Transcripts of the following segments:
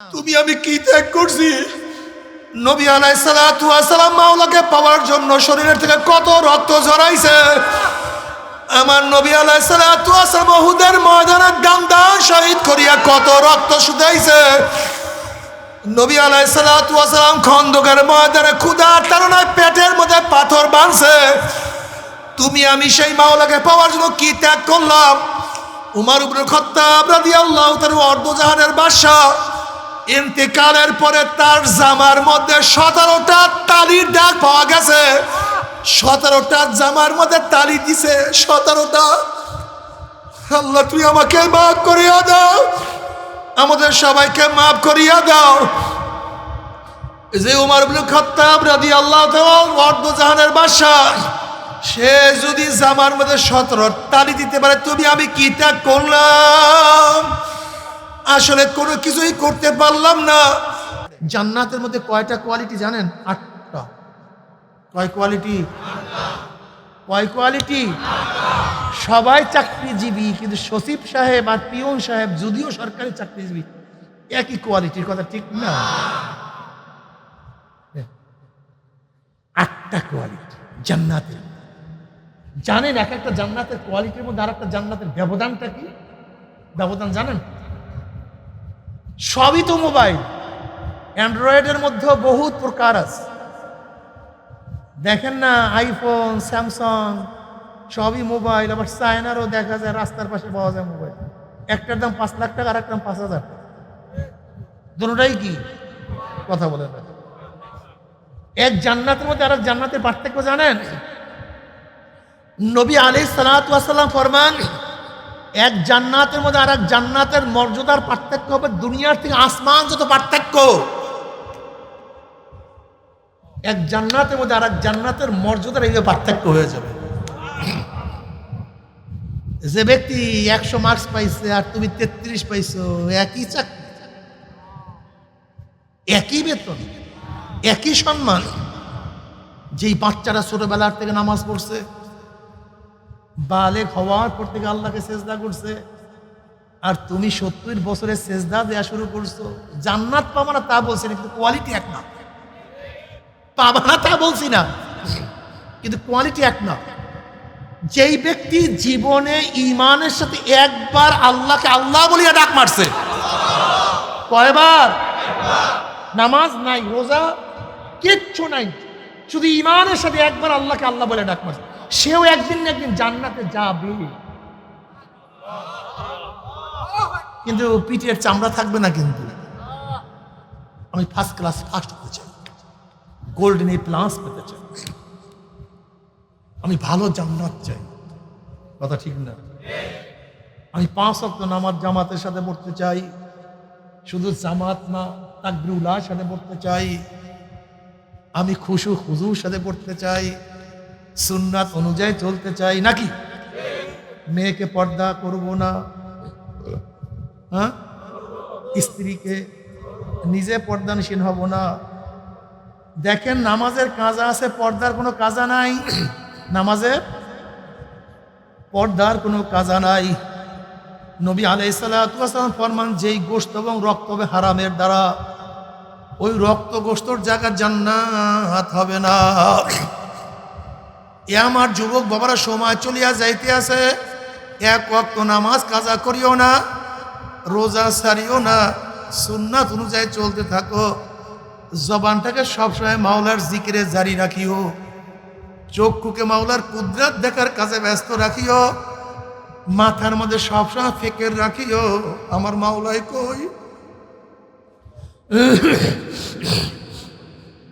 তুমি আমি কি ত্যাগ করছি? নবী আলাইহিস সালাতু ওয়াস সালাম মাওলাকে পাওয়ার জন্য শরীরের থেকে কত রক্ত ঝরাইছে। আমার নবী আলাইহিস সালাতু ওয়াস সালাম উহুদের ময়দানে গান্দার শহীদ করিয়া কত রক্ত শুধাইছে। নবী আলাইহিস সালাতু ওয়াস সালাম খন্দকের ময়দানে ক্ষুধার তাড়নায় পেটের মধ্যে পাথর বাঁধছে। তুমি আমি সেই মাওলাকে পাওয়ার জন্য কি ত্যাগ করলাম? উমর ইবনে খাত্তাব রাদিয়াল্লাহু তাআলা অর্ধজাহানের বাদশা ইন্তেকালের পরে তার জামার মধ্যে 17টা তালির দাগ পাওয়া গেছে। 17টা জামার মধ্যে তালি দিছে, 17টা। আল্লাহ তুই আমাকে মাফ করিয়া দাও, আমাদের সবাইকে মাফ করিয়া দাও। যে উমর ইবনে খাত্তাব রাদিয়াল্লাহু তাআলা অর্ধজাহানের বাদশা, সে যদি জামার মধ্যে 17 তালি দিতে পারে, তুমি আমি কি ত্যাগ করলাম? আসলে কোনো কিছুই করতে পারলাম না। জান্নাতের মধ্যে কয়টা কোয়ালিটি জানেন? 8টা। কয় কোয়ালিটি? কয় কোয়ালিটি? সবাই চাকরিজীবী, কিন্তু সচিব সাহেব আর পিয়ন সাহেব যদিও সরকারি চাকরিজীবী, একই কোয়ালিটির কথা ঠিক না? 8টা কোয়ালিটি জান্নাতের। জানেন এক একটা জান্নাতের কোয়ালিটির মধ্যে আর একটা জান্নাতের ব্যবধানটা কি? ব্যবধান জানেন? সবই তো মোবাইল। অ্যান্ড্রয়েডের মধ্যেও বহুত প্রকার আছে, দেখেন না, আইফোন, স্যামসাং, সবই মোবাইল। আবার চায়নারও দেখা যায় রাস্তার পাশে পাওয়া যায় মোবাইল। একটার দাম 5 লাখ টাকা, আর একটার দাম 5,000 টাকা। দুটোটাই কি? কথা বলেন না। এক জান্নাতের মধ্যে আর এক জান্নাতের পার্থক্য জানেন? নবী আলাইহিস সালাতু ওয়াস সালাম ফরমান, এক জান্নাতের মধ্যে আর এক জান্নাতের মর্যাদার পার্থক্য হবে দুনিয়ার থেকে আসমান যত পার্থক্য। এক জান্নাতের মধ্যে আর এক জান্নাতের মর্যাদার এই পার্থক্য হয়ে যাবে। যে ব্যক্তি 100 মার্কস পাইছে আর তুমি 33 পাইছো, একই চাকরি, একই বেতন, একই সম্মান। যেই বাচ্চারা ছোটবেলার থেকে নামাজ পড়ছে, বালেগ হওয়ার পর থেকে আল্লাহকে সেজদা করছে, আর তুমি 70 বছরের সেজদা দেয়া শুরু করছো, জান্নাত পাবা না তা বলছি না, কিন্তু কোয়ালিটি এক না। পাবা না তা বলছি না, কিন্তু কোয়ালিটি এক না। যেই ব্যক্তি জীবনে ঈমানের সাথে একবার আল্লাহকে আল্লাহ বলিয়া ডাক মারছে, কয়বার? নামাজ নাই, রোজা কিচ্ছু নাই, শুধু ঈমানের সাথে একবার আল্লাহকে আল্লাহ বলে ডাক মারছে, সেও একদিন না একদিন জান্নাতে যাবে। কিন্তু পিঠের চামড়া থাকবে না। কিন্তু আমি ফার্স্ট ক্লাস ফার্স্ট হতে চাই, গোল্ডেন A+ পেতে চাই, আমি ভালো জান্নাত চাই। কথা ঠিক না? আমি 5 ওয়াক্ত নামাজ জামাতের সাথে পড়তে চাই, শুধু জামাত না, তাকবীরুল্লাহর সাথে পড়তে চাই। আমি খুশু হুজুর সাথে পড়তে চাই, সুন্নাত অনুযায়ী চলতে চাই। নাকি মেয়েকে পর্দা করব না, হ্যাঁ, স্ত্রীকে, নিজে পর্দানশীল হব না। দেখেন নামাজের কাজা আছে, পর্দার কোনো কাজা নাই। নামাজের পর্দার কোনো কাজা নাই। নবী আলাইহিস সালাতু ওয়াস সালাম ফরমান, যেই গোশত এবং রক্ত হবে হারামের দ্বারা, ওই রক্ত গোশতর জায়গা জান্নাত হবে না। এ আমার যুবক বাবারা, সময় চলিয়া যাইতে আছে, 1 ওয়াক্ত নামাজ কাজা করিও না, রোজা ছাড়িও না, সুন্নাত অনুযায়ী চলতে থাকো। জবানটাকে সবসময় মাওলার জিকিরে জারি রাখিও, চক্ষুকে মাওলার কুদরত দেখার কাজে ব্যস্ত রাখিও, মাথার মধ্যে সবসময় ফিকির রাখিও, আমার মাওলাই কই?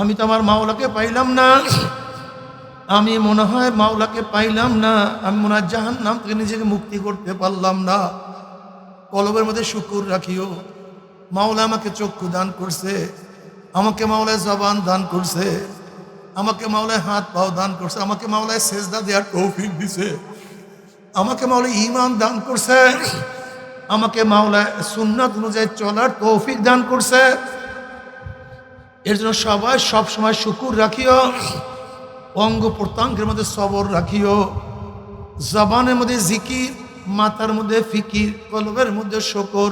আমি তো আমার মাওলাকে পাইলাম না, আমি মনে হয় মাওলাকে পাইলাম না, আমি মনে হয় জাহান্নাম থেকে নিজেকে মুক্তি করতে পারলাম না। কলবের মধ্যে শুকুর রাখিও, মাওলা আমাকে চক্ষু দান করছে, আমাকে মাওলায় জবান দান করছে, আমাকে মাওলায় হাত পাও দান করছে, আমাকে মাওলায় সেজদা দেওয়ার তৌফিক দিছে, আমাকে মাওলায় ঈমান দান করছে, আমাকে মাওলায় সুন্নাত অনুযায়ী চলার তৌফিক দান করছে। এর জন্য সবাই সব সময় শুকুর রাখিও, অঙ্গ প্রত্যঙ্গের মধ্যে সবর রাখিও, জবানের মধ্যে জিকির, মাথার মধ্যে ফিকির, কলবের মধ্যে শুকর।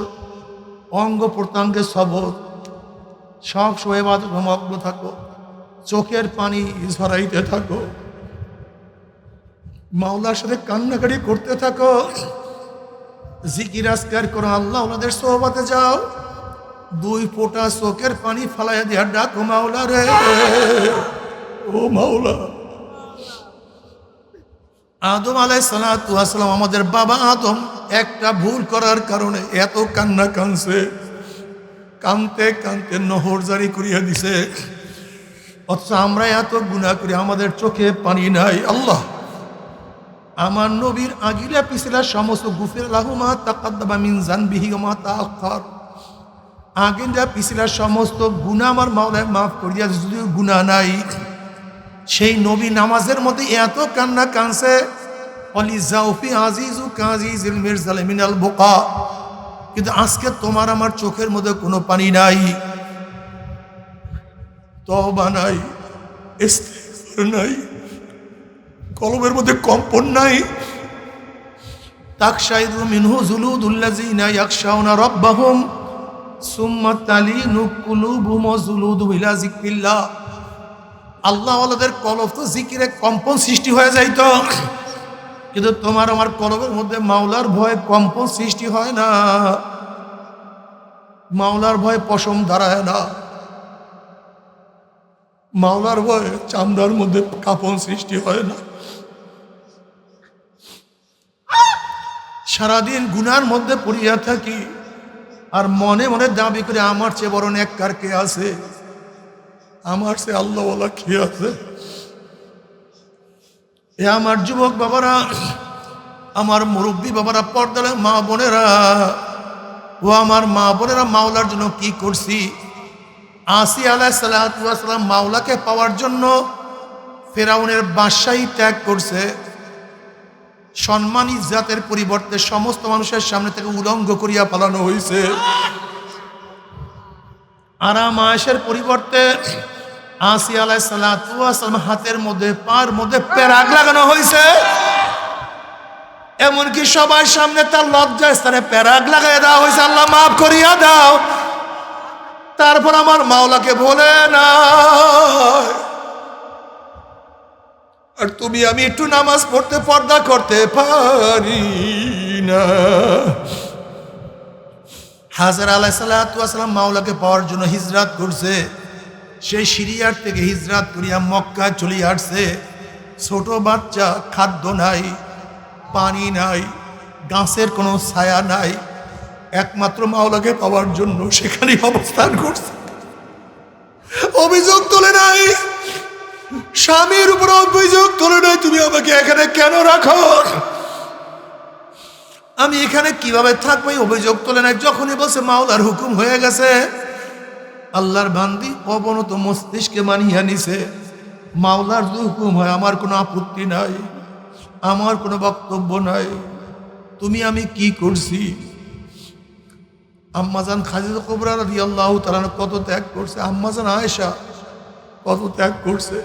অঙ্গ প্রত্যঙ্গে সবর, সব সময় মগ্ন থাকো, চোখের পানি ঝরাইতে থাকো, মাওলার সাথে কান্নাকাটি করতে থাকো, জিকির আজকার করো, আল্লাহ ওনাদের সোহবতে যাও, 2 ফোঁটা চোখের পানি ফালাইয়া দিয়া ডাকো মাওলা রে, ও মাওলা। আদম আলাইহিস সালাতু ওয়াস সালাম, আমাদের বাবা আদম একটা ভুল করার কারণে এত কান্না কানছে, কানতে কানতে নহর জারি করিয়া দিছে, অথচ আমরা এত গুনাহ করি, আমাদের চোখে পানি নাই। আল্লাহ, আমার নবীর আগিলা পিছিলা সমস্ত গুফির লাহু মা তাকাদ্দামা মিন যানবিহি ওয়া মা তাআখার, আগিলা পিছিলা সমস্ত গুনাহ আমার মাওলায় মাফ করিয়া, যদিও গুনাহ নাই। সেই নবী নামাজের মধ্যে এত কান্না কানছে, অলি জাউফি আজিজু কাজিজিল মিরজাল মিনাল বুকা, কিন্তু আজকে তোমার আমার চোখের মধ্যে কোনো পানি নাই, তওবা নাই, ইস্তিগফার নাই, কলবের মধ্যে কম্পন নাই। তাকশাইদু মিনহু জুলুদুল্লাযিনা ইয়াখশাউনা রাব্বাহুম সুম্মা তালিনু কুলুবুহুম ওয়া জুলুদুহুম ইলা যিকরিল্লাহ। আল্লাহ ওয়ালাদের কলব তো জিকিরে কম্পন সৃষ্টি হয়ে যাইতো, কিন্তু তোমার আমার কলবের মধ্যে মাওলার ভয় কম্পন সৃষ্টি হয় না, মাওলার ভয় পশম দাঁড়ায় না, মাওলার ভয় চামড়ার মধ্যে কাঁপন সৃষ্টি হয় না। সারাদিন গুনার মধ্যে পড়িয়া থাকি, আর মনে মনে দাবি করে আমার চেয়ে বড় নেককার কে আছে, আমার চেয়ে আল্লাহওয়ালা কে আছে। এ আমার যুবক বাবারা, আমার মুরব্বী বাবারা, পর্দার মা বোনেরা, ও আমার মা বোনেরা, মাওলার জন্য কি করছি। আসিয়া আলাইহিস সালাতু ওয়াস সালাম মাওলাকে পাওয়ার জন্য ফেরাউনের বাদশাহী ত্যাগ করছে, সম্মান ইজ্জাতের পরিবর্তে সমস্ত মানুষের সামনে থেকে উলঙ্গ করিয়া পালানো হয়েছে, আরাম আয়েশের পরিবর্তে আসিয়া আলাইহিস সালাতু ওয়াস সালাম হাতের মধ্যে পার মধ্যে পেরাক লাগানো হয়েছে, এমনকি সবার সামনে তার লজ্জা স্থানে পেরাক লাগাইয়া দেওয়া হয়েছে, আল্লাহ মাফ করিয়া দাও। তারপর আমার মাওলাকে বলে না, আর তুমি আমি একটু নামাজ পড়তে পর্দা করতে পারি না। হাজরা আলাইহিস সালাতু ওয়াস সালাম মাওলাকে পাওয়ার জন্য হিজরত করছে, সেই সিরিয়ার থেকে হিজরত করিয়া মক্কা চলে আসছে। ছোট বাচ্চা, খাদ্য নাই, পানি নাই, গাছের কোনো ছায়া নাই, একমাত্র মাওলাকে পাওয়ার জন্য সেখানে অবস্থান করছে। অভিযোগ তোলে নাই, স্বামীর উপর অভিযোগ তোলে নাই, তুমি আমাকে এখানে কেন রাখো, আমি এখানে কিভাবে থাকবো, অভিযোগ তোলে নাই। যখনই বলছে মাওলার হুকুম হয়ে গেছে, আল্লাহর বান্দি অবনত মস্তিষ্কে মানিয়া নিছে, মাওলার যে হুকুম হয় আমার কোনো আপত্তি নাই, আমার কোনো বক্তব্য নাই, তুমি আমি কি করছি। আম্মাজান খাদিজা কুবরা রাদিয়াল্লাহু তাআলা কত ত্যাগ করছে, আম্মাজান আয়েশা কত ত্যাগ করছে,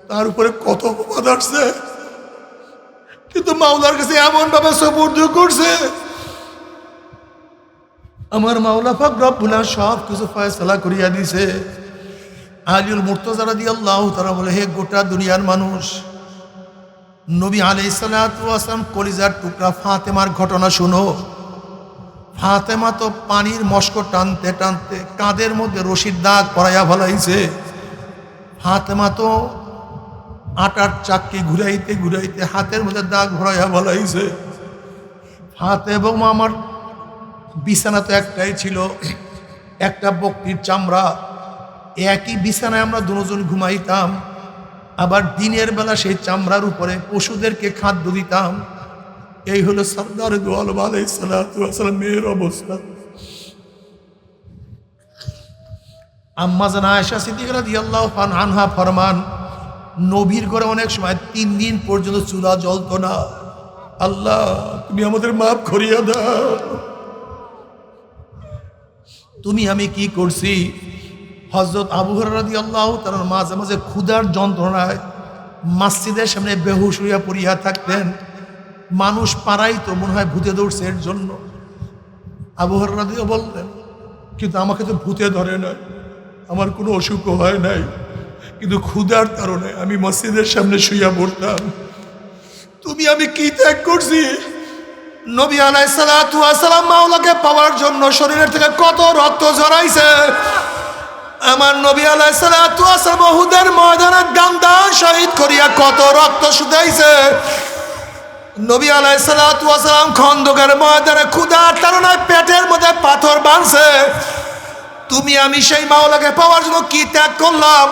তার উপরে কত অপবাদ আসছে, কিন্তু মাওলার কাছে এমন ভাবে সুপুর্দ করছে, আমার মাওলা পাক রব্বুল আলামিন সব কিছু ফয়সালা করিয়া দিছে। আলীউল মুর্তজা রাদিয়াল্লাহু তাআলা বলে, হে গোটা দুনিয়ার মানুষ, নবী আলাইহিস সালাতু ওয়াস সালাম কলিজার টুকরা ফাতেমার ঘটনা শুনো। ফাতেমা তো পানির মস্ক টানতে টানতে কাঁধের মধ্যে রশির দাগ পরাইয়া ফেলাইছে, ফাতেমা তো আটার চাক্কি ঘুরাইতে ঘুরাইতে হাতের মধ্যে দাগ ভরাইয়া ফেলাইছে। ফাতেমা আমার বিছানা তো একটাই ছিল, একটা বকরির চামড়া, একই বিছানায় আমরা দুজন ঘুমাইতাম, আবার দিনের বেলা সেই চামড়ার উপরে পশুদেরকে খাদ্য দিতাম। এই হলো সরদার দু আলম আলাইহিস সালাতু ওয়াস সালামের অবস্থা। আম্মা জান আয়েশা সিদ্দিকা রাদিয়াল্লাহু আনহা ফরমান, নবীর ঘরে অনেক সময় 3 দিন পর্যন্ত চুলা জ্বলতো না। আল্লাহ তুমি আমাদের মাফ করিয়া দাও। তুমি আমি কি করছি। হযরত আবু হুরায়রা রাদিয়াল্লাহু তাআলা মাঝে মাঝে ক্ষুধার যন্ত্রণায় মসজিদের সামনে বেহুশ হইয়া পড়িয়া থাকতেন, মানুষ পাড়াই তো মনে হয় ভূতে দৌড়ছে এর জন্য। আবু হুরায়রা রাদিয়াল্লাহু বললেন, কিন্তু আমাকে তো ভূতে ধরে নাই, আমার কোনো অসুখও হয় নাই, কিন্তু ক্ষুধার কারণে আমি মসজিদের সামনে শুইয়া পড়তাম। তুমি আমি কি ত্যাগ করছি? নবী আলাইহিসসালাতু ওয়াস সালাম মাওলাকে পাওয়ার জন্য শরীরের থেকে কত রক্ত ঝরাইছে। আমার নবী আলাইহিসসালাতু ওয়াস সালাম উহুদের ময়দানে দান শহীদ করিয়া কত রক্ত শুধাইছে। নবী আলাইহিসসালাতু ওয়াস সালাম খন্দকের ময়দানে ক্ষুধার তাড়নায় পেটের মধ্যে পাথর বাঁধছে। তুমি আমি সেই মাওলাকে পাওয়ার জন্য কি ত্যাগ করলাম?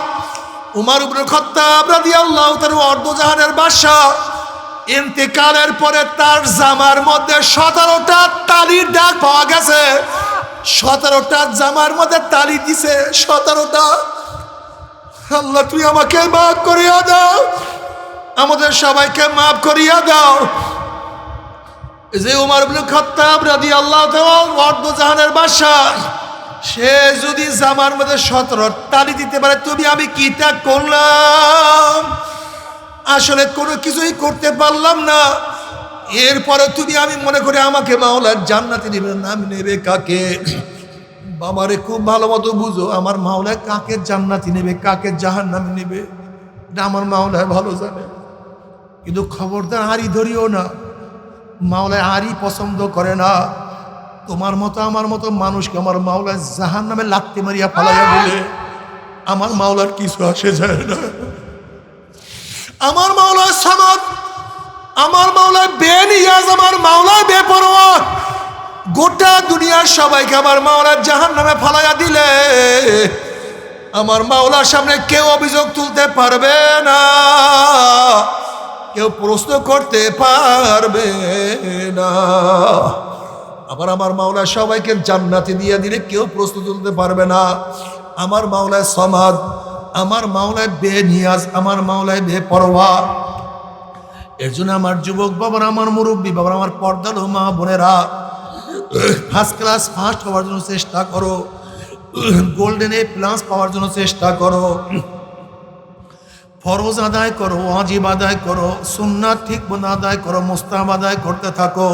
উমর ইবনে খাত্তাব রাদিয়াল্লাহু তাআলা অর্ধজাহানের বাদশা ইন্তেকালের পরে তার জামার মধ্যে 17টা তালির দাগ পাওয়া গেছে। 17টা জামার মধ্যে তালি দিছে, 17টা। আল্লাহ তুই আমাকে মাফ করিয়া দাও, আমাদের সবাইকে মাফ করিয়া দাও। যে উমর ইবনে খাত্তাব রাদিয়াল্লাহু তাআলা অর্ধজাহানের বাদশা, সে যদি জামার মধ্যে 17 তালি দিতে পারে, তুমি আমি কি ত্যাগ করলাম? আসলে কোনো কিছুই করতে পারলাম না। এরপরে তুমি আমি মনে করি আমাকে মাওলার জান্নাতে নেবে, নাম নেবে কাকে? বাবারে খুব ভালো মতো বুঝো, আমার মাওলায় কাকে জান্নাতে নেবে, কাকে জাহান্নামে নেবে, এটা আমার মাওলায় ভালো জানে। কিন্তু খবরদার আড়ি ধরিও না, মাওলায় আড়ি পছন্দ করে না। তোমার মতো আমার মতো মানুষকে আমার মাওলায় জাহান্নামে লাত্তি মারিয়া ফালাইয়া বলে আমার মাওলার কিছু আসে যায় না। আমার মাওলায় সামাদ, আমার মাওলায় বেনিয়াজ, আমার মাওলায় বেপরোয়া। গোটা দুনিয়ার সবাইকে আমার মাওলার জাহান্নামে ফালাইয়া দিলে আমার মাওলার সামনে কেউ অভিযোগ তুলতে পারবে না, কেউ প্রশ্ন করতে পারবে না। আবার আমার মাওলা সবাইকে জান্নাতে দিয়ে দিলে কেউ প্রশ্ন তুলতে পারবে না। আমার মাওলায় সামাদ, আমার মাওলায় বেনিয়াজ, আমার মাওলায় বেপরোয়া। এর জন্য আমার যুবক বাবারা, আমার মুরব্বী বাবারা, আমার পর্দালো মা বোনেরা, ফার্স্ট ক্লাস ফার্স্ট হওয়ার জন্য চেষ্টা করো, গোল্ডেন এ প্লাস পাওয়ার জন্য চেষ্টা করো। ফরজ আদায় করো, ওয়াজিব আদায় করো, সুন্নাত ঠিক মতো আদায় করো, মুস্তাহাব আদায় করতে থাকো।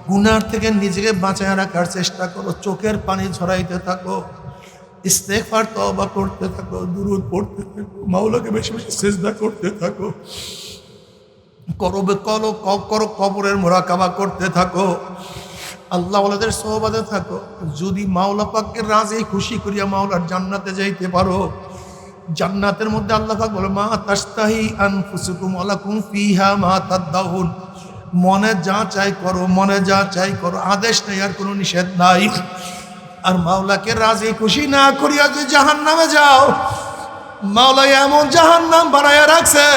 গুনার থেকে নিজেকে বাঁচায় রাখার চেষ্টা করো, চোখের পানি ঝরাইতে থাকো, ইস্তেগফার তওবা করতে থাকো, দুরূদ পড়তে থাকো, মাওলাকে বেশি বেশি সিজদা করতে থাকো, কবরের মুরাকাবা করতে থাকো, আল্লাহ ওয়ালাদের সোহবাতে থাকো। যদি মাওলা পাককে রাজি খুশি করিয়া মাওলার জান্নাতে যাইতে পারো, জান্নাতের মধ্যে আল্লাহ পাক বলে মা তাস্তাহি আনফুসুকুম ওয়ালাকুম ফিহা মা তাদাউন, মনে যা চাই করো, মনে যা চাই করো, আদেশ নেই আর কোনো নিষেধ নাই। আর মাওলাকে রাজি খুশি না করিয়া যদি জাহান্নামে যাও, মাওলা এমন জাহান্নাম বানায়া রাখছে,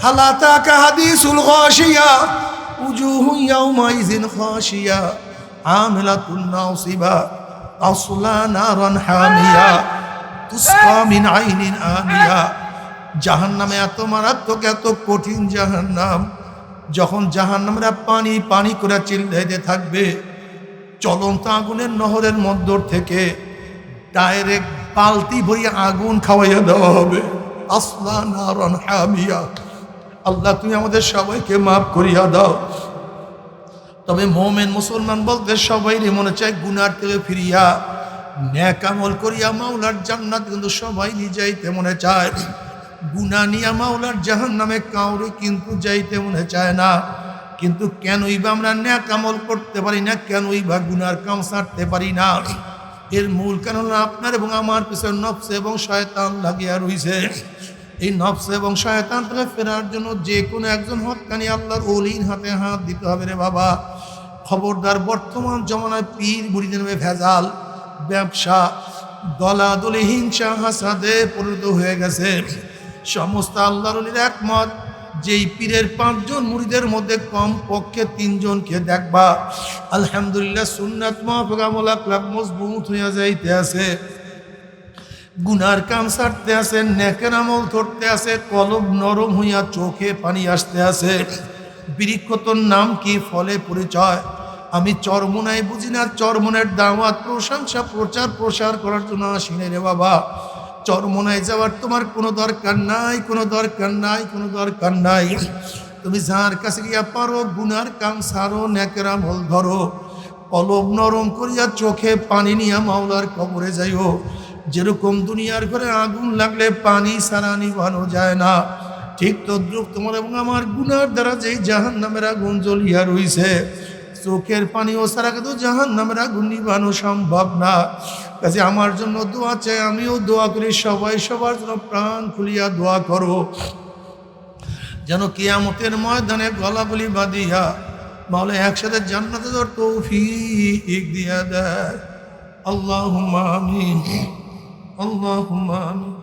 হালাতাকা হাদিসুল গাশিয়া উজুহু ইয়াউমাইযিন খাশিয়া আমিলাতুন নাসিবা তাসলা নারান হামিয়া তুসকা মিন আইনিন আনিয়া। জাহান্নামে এত মারাত্মক, এত কঠিন জাহান্নাম, যখন জাহান্নামরা পানি পানি করে চিল্লাইতে থাকবে, চলন্ত আগুনের নহরের মধ্য থেকে ডাইরেক্ট বালতি ভরিয়া আগুন খাওয়াইয়া দেওয়া হবে। আসলা নারান হামিয়া। আল্লাহ তুমি আমাদের সবাইকে মাফ করিয়া দাও। তবে মোমেন মুসলমান বলতে সবাই মনে চায় গুনার থেকে ফিরিয়া নেক আমল করিয়া মাওলার জান্নাত কিন্তু সবাই যাইতে মনে চায়। গুনাহ নিয়া মাওলার জাহান্নামে কাউরে কিন্তু যাইতে মনে চায় না। কিন্তু কেনই বা আমরা নেক আমল করতে পারি না, কেনই বা গুনার কাম ছাড়তে পারি না? এর মূল কারণ আপনার এবং আমার পিছনে নফস এবং শয়তান লাগিয়া রইছে। এই নফস এবং শয়তান থেকে ফেরার জন্য যে কোনো একজন হক্কানি আল্লাহর ওলির হাতে হাত দিতে হবে রে বাবা। খবরদার, বর্তমান জমানায় পীর মুরিদের ভেজাল, ব্যবসা, দলাদলি, হিংসা, হাসাদে পরিণত হয়ে গেছে। সমস্ত আল্লাহর ওলির একমত, যেই পীরের 5 জন মুরিদের মধ্যে কম পক্ষে 3 জনকে দেখবা আলহামদুলিল্লাহ সুন্নাত মাহফিক আমল আকলাক মজবুত হইয়া যাইতে আছে, গুনার কাম ছাড়তে আছে, নেকের আমল ধরতে আছে, কলব নরম হইয়া চোখে পানি আসতে আছে। বৃক্ষতর নাম কি, ফলে পরিচয়। আমি চরমোনাই বুঝি না, চরমোনের দাওয়াত প্রশংসা প্রচার প্রসার করার জন্য আসি নাই রে বাবা। চরমোনাই যাওয়ার তোমার কোনো দরকার নাই, কোনো দরকার নাই, কোনো দরকার নাই। তুমি যার কাছে গিয়া পারো গুনার কাম ছাড়ো, নেকের আমল ধরো, কলব নরম করিয়া চোখে পানি নিয়া মাওলার কবরে যাইও। যেরকম দুনিয়ার ঘরে আগুন লাগলে পানি ছাড়া নিভানো যায় না, ঠিক তদ্রুপ তোমার এবং আমার গুনার দ্বারা যেই জাহান্নামের আগুন জ্বলিয়া রইছে, চোখের পানিও ছাড়া কিন্তু জাহান্নামের আগুন নিভানো সম্ভব না। কাজে আমার জন্য দোয়া চাই, আমিও দোয়া করি, সবাই সবার জন্য প্রাণ খুলিয়া দোয়া করো, যেন কিয়ামতের ময়দানে গলাগুলি বাঁধিয়া মাওলা একসাথে জান্নাতে যাওয়ার তৌফিক দিয়া দেয়। আল্লাহুম্মা আমিন, আল্লাহুম্মা আমিন।